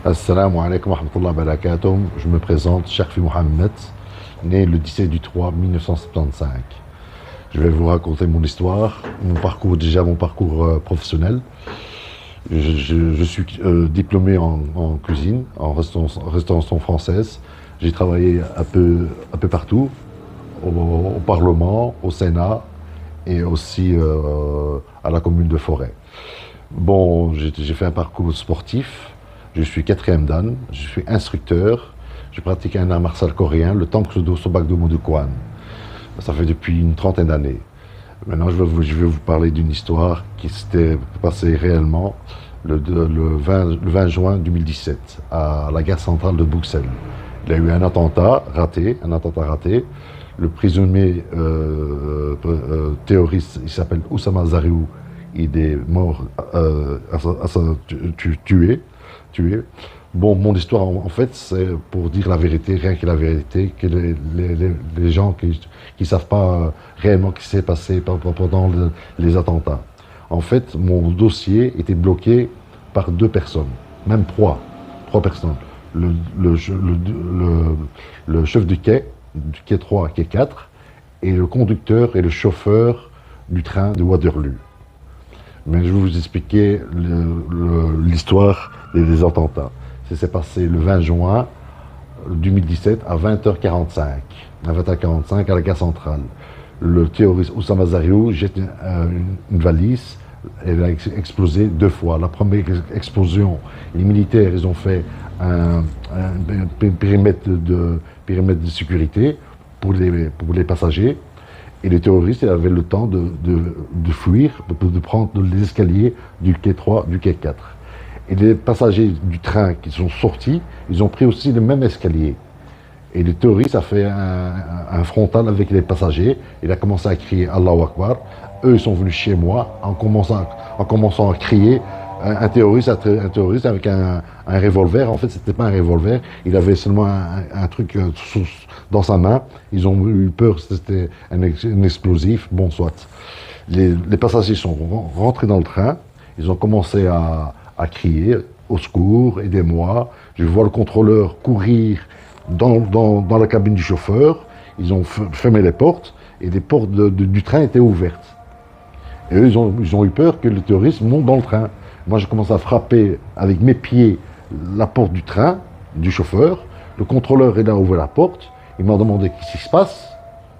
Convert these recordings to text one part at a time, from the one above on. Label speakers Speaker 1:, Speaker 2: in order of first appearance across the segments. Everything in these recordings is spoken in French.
Speaker 1: Assalamu alaikum wa rahmatullahi wa barakatuh. Je me présente, Sharfi Mohamed, né le 17 du 3 1975. Je vais vous raconter mon histoire, mon parcours professionnel. Je suis diplômé en cuisine, en restauration française. J'ai travaillé un peu partout, au Parlement, au Sénat et aussi à la commune de Forêt. Bon, j'ai fait un parcours sportif. Je suis quatrième dan, je suis instructeur, je pratique un art martial coréen, le Tangsudo Sobak Domo de Kwan. Ça fait depuis une trentaine d'années. Maintenant, je vais vous parler d'une histoire qui s'était passée réellement le 20 juin 2017 à la gare centrale de Bruxelles. Il y a eu un attentat raté. Le présumé terroriste, il s'appelle Oussama Zariou, il est mort, tué. Bon, mon histoire, en fait, c'est pour dire la vérité, rien que la vérité, que les gens qui ne savent pas réellement ce qui s'est passé pendant les attentats. En fait, mon dossier était bloqué par deux personnes, même trois personnes. Le chef du quai 3, quai 4, et le conducteur et le chauffeur du train de Waterloo. Mais je vais vous expliquer l'histoire des attentats. Ça s'est passé le 20 juin 2017 à 20h45. À 20h45 à la gare centrale. Le terroriste Oussama Zariou jette une valise. Elle a explosé deux fois. La première explosion, les militaires, ils ont fait un périmètre de sécurité pour les passagers. Et le terroriste, il avait le temps de fuir, de prendre les escaliers du quai 3, du quai 4. Et les passagers du train qui sont sortis, ils ont pris aussi le même escalier. Et le terroriste a fait un frontal avec les passagers. Il a commencé à crier Allahu Akbar. Eux, ils sont venus chez moi en commençant à crier un terroriste avec un revolver. En fait, c'était pas un revolver. Il avait seulement un truc dans sa main. Ils ont eu peur, c'était un explosif. Bon, soit. Les passagers sont rentrés dans le train. Ils ont commencé à crier au secours, aidez-moi. Je vois le contrôleur courir dans la cabine du chauffeur. Ils ont fermé les portes et les portes du train étaient ouvertes. Et eux, ils ont eu peur que le terroriste monte dans le train. Moi, je commence à frapper avec mes pieds la porte du train, du chauffeur. Le contrôleur, il a ouvert la porte. Il m'a demandé qu'est-ce qui se passe.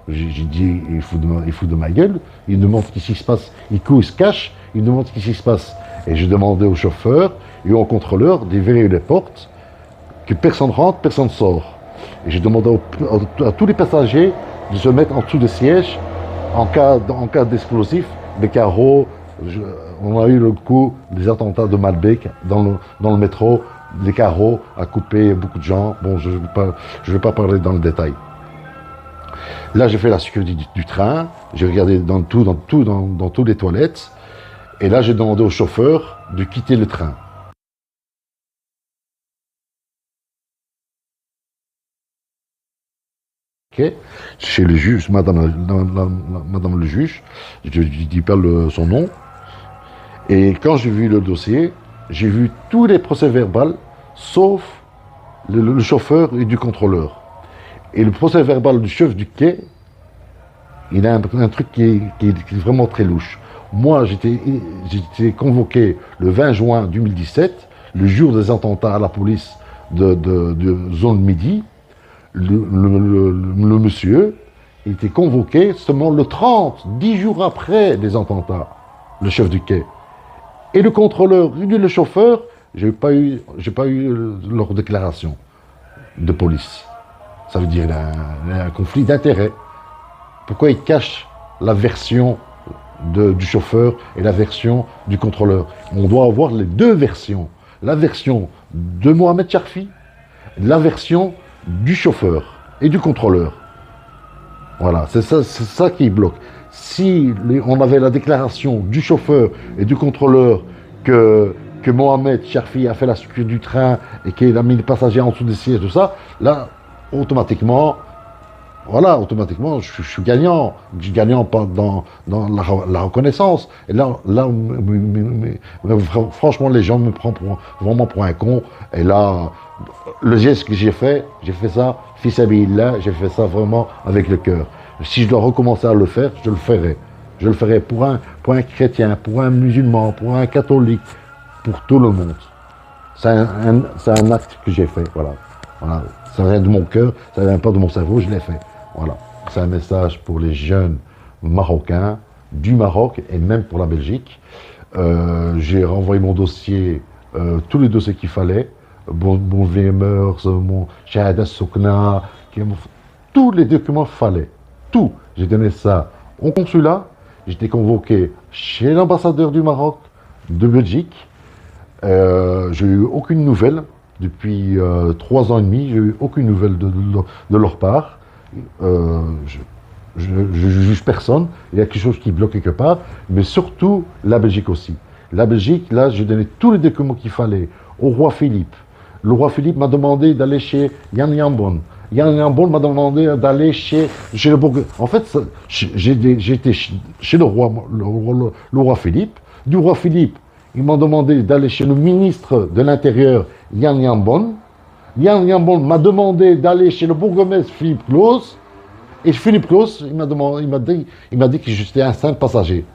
Speaker 1: J'ai dit, il fout de ma gueule. Il me demande qu'est-ce qui se passe. Il se cache. Il me demande qu'est-ce qui se passe. Et j'ai demandé au chauffeur et au contrôleur de verrouiller les portes, que personne rentre, personne sort. Et j'ai demandé à tous les passagers de se mettre en dessous des sièges en cas d'explosif, des carreaux. On a eu le coup des attentats de Malbec dans le métro. Les carreaux a coupé beaucoup de gens. Bon, je ne vais pas parler dans le détail. Là, j'ai fait la sécurité du train. J'ai regardé dans toutes les toilettes. Et là, j'ai demandé au chauffeur de quitter le train. Okay. Chez le juge, madame le juge, je ne dis pas son nom. Et quand j'ai vu le dossier, j'ai vu tous les procès-verbaux, sauf le chauffeur et du contrôleur. Et le procès-verbal du chef du quai, il a un truc qui est vraiment très louche. Moi, j'étais convoqué le 20 juin 2017, le jour des attentats à la police de zone midi. Le monsieur était convoqué seulement le 30, 10 jours après les attentats, le chef du quai. Et le contrôleur et le chauffeur, j'ai pas eu leur déclaration de police. Ça veut dire qu'il y a un conflit d'intérêts. Pourquoi ils cachent la version du chauffeur et la version du contrôleur? On doit avoir les deux versions. La version de Mohamed Sharfi, la version du chauffeur. et du contrôleur. Voilà, c'est ça qui bloque. Si on avait la déclaration du chauffeur et du contrôleur que Mohamed Cherfi a fait la sécurité du train et qu'il a mis les passagers en dessous des sièges, tout ça, là, automatiquement, voilà, automatiquement, je suis gagnant. Je suis gagnant pas dans la reconnaissance. Et franchement, les gens me prennent vraiment pour un con. Et là, le geste que j'ai fait ça, fils Abilillah, j'ai fait ça vraiment avec le cœur. Si je dois recommencer à le faire, je le ferai. Je le ferai pour un chrétien, pour un musulman, pour un catholique, pour tout le monde. C'est un acte que j'ai fait, voilà. Voilà. Ça vient de mon cœur, ça vient pas de mon cerveau, je l'ai fait. Voilà. C'est un message pour les jeunes marocains du Maroc et même pour la Belgique. J'ai renvoyé mon dossier, tous les dossiers qu'il fallait. Mon VMeurs, mon Shahada Soukna, tous les documents qu'il fallait. Tout. J'ai donné ça au consulat. J'étais convoqué chez l'ambassadeur du Maroc, de Belgique. J'ai eu aucune nouvelle. Depuis 3 ans et demi, j'ai eu aucune nouvelle de leur part. Je juge personne. Il y a quelque chose qui bloque quelque part. Mais surtout, la Belgique aussi. La Belgique, là, j'ai donné tous les documents qu'il fallait au roi Philippe. Le roi Philippe m'a demandé d'aller chez Yann Yambon. Yann Yambon m'a demandé d'aller chez le bourg. En fait, j'étais chez le roi Philippe. Du roi Philippe, il m'a demandé d'aller chez le ministre de l'Intérieur, Yann Yambon. Yann Yambon m'a demandé d'aller chez le bourgmestre Philippe Claus. Et Philippe Claus, il m'a dit que j'étais un simple passager.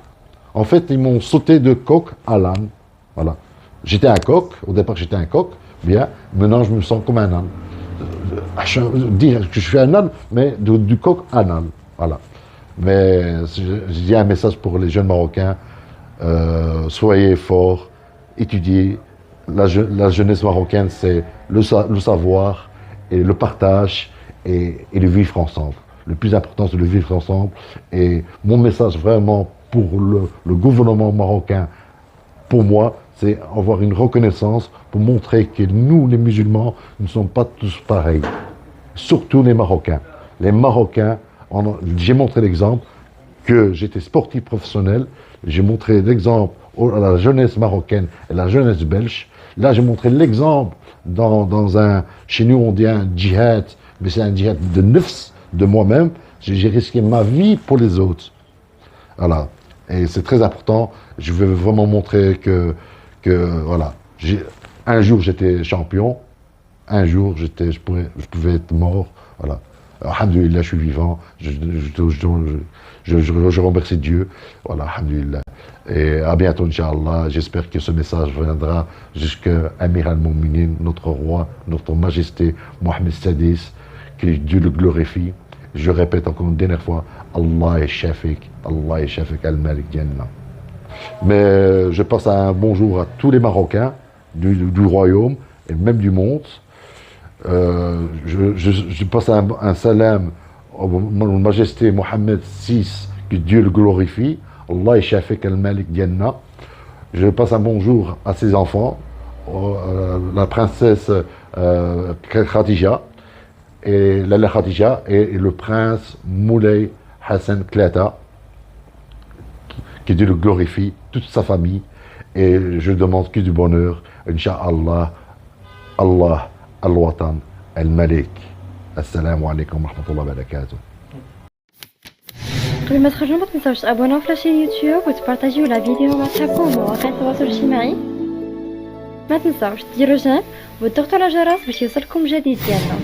Speaker 1: En fait, ils m'ont sauté de coq à l'âne. Voilà. J'étais un coq, au départ j'étais un coq, bien, maintenant je me sens comme un âne. Dire que je suis un âne, mais du coq à l'âne. Voilà. Mais j'ai un message pour les jeunes Marocains, soyez forts, étudiez. La jeunesse marocaine, c'est le savoir et le partage et le vivre ensemble. Le plus important, c'est le vivre ensemble. Et mon message vraiment pour le gouvernement marocain, pour moi, c'est avoir une reconnaissance pour montrer que nous, les musulmans, ne sommes pas tous pareils. Surtout les Marocains. Les Marocains, j'ai montré l'exemple que j'étais sportif professionnel. J'ai montré l'exemple à la jeunesse marocaine et la jeunesse belge. Là, j'ai montré l'exemple dans un... Chez nous, on dit un djihad, mais c'est un djihad de nefs, de moi-même. J'ai risqué ma vie pour les autres. Voilà. Et c'est très important. Je veux vraiment montrer que voilà. Un jour, j'étais champion. Un jour, je pouvais être mort. Voilà. Alhamdulillah, je suis vivant. Je remercie Dieu. Voilà, alhamdulillah. Et à bientôt, Inch'Allah. J'espère que ce message viendra jusqu'à Amir al-Mouminin, notre roi, notre majesté, Mohamed Sadis, que Dieu le glorifie. Je répète encore une dernière fois, Allah est Shafik al-Malik Jannah. Mais je passe un bonjour à tous les Marocains du royaume et même du monde. Je passe un salam à Mon Majesté Mohamed VI, que Dieu le glorifie. Allah est Shafik al-Malik Jannah. Je passe un bonjour à ses enfants, la princesse Khadija, et Lala Khadija et le prince Moulay Hassan Klata, que Dieu le glorifie, toute sa famille, et je demande que du bonheur, Inch'Allah, Allah, Al-Watan, Al-Malik. Assalamu alaikum wa rahmatullahi wa barakatuh.
Speaker 2: قبل ما تخرجوا ما تنساوش تابوناو في لاشين يوتيوب وتبارطاجيو لا فيديو مع صحابكم ومواقع التواصل الاجتماعي. ما تنساوش ديروا جيم وتضغطوا على الجرس باش يوصلكم جديد ديالنا.